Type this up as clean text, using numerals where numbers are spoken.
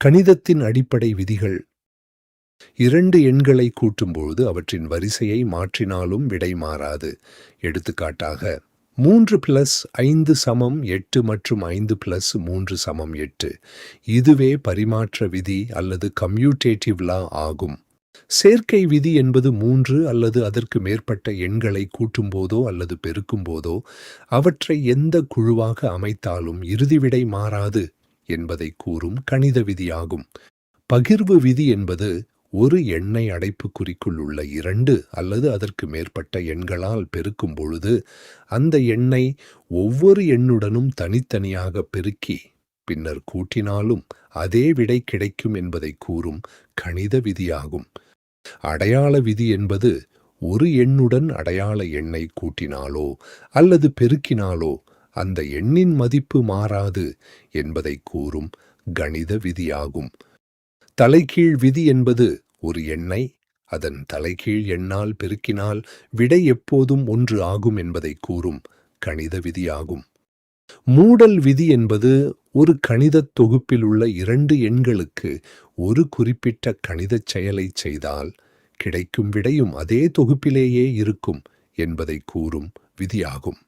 கணிதத்தின் அடிப்படை விதிகள். 2 எண்களை கூட்டும்போது அவற்றின் வரிசையை மாற்றினாலும் விடை மாறாது. எடுத்துக்காட்டாக 3 + 5 = 8 மற்றும் 5 + 3 = 8. இதுவே பரிமாற்ற விதி அல்லது கம்யூட்டேட்டிவ் லா ஆகும். சேர்க்கை விதி என்பது 3 அல்லது அதற்கு மேற்பட்ட எண்களை கூட்டும்போதோ அல்லது பெருக்கும்போதோ அவற்றை எந்த குழுவாக அமைத்தாலும் இறுதி விடை மாறாது என்பதை கூறும் கணித விதியாகும். பகிர்வு விதி என்பது ஒரு எண்ணை அடைப்புக்குறிக்குள் உள்ள 2 அல்லது அதற்கு மேற்பட்ட எண்களால் பெருக்கும் பொழுது அந்த எண்ணை ஒவ்வொரு எண்ணுடனும் தனித்தனியாக பெருக்கி பின்னர் கூட்டினாலும் அதே விடை கிடைக்கும் என்பதை கூறும் கணித விதியாகும். அடையாள விதி என்பது ஒரு எண்ணுடன் அடையாள எண்ணை கூட்டினாலோ அல்லது பெருக்கினாலோ அந்த எண்ணின் மதிப்பு மாறாது என்பதை கூறும் கணித விதியாகும். தலைகீழ் விதி என்பது ஒரு எண்ணை அதன் தலைகீழ் எண்ணால் பெருக்கினால் விடை எப்போதும் 1 ஆகும் என்பதை கூறும் கணித விதியாகும். மூடல் விதி என்பது ஒரு கணிதத் தொகுப்பில் உள்ள 2 எண்களுக்கு ஒரு குறிப்பிட்ட கணிதச் செயலை செய்தால் கிடைக்கும் விடையும் அதே தொகுப்பிலேயே இருக்கும் என்பதை கூறும் விதியாகும்.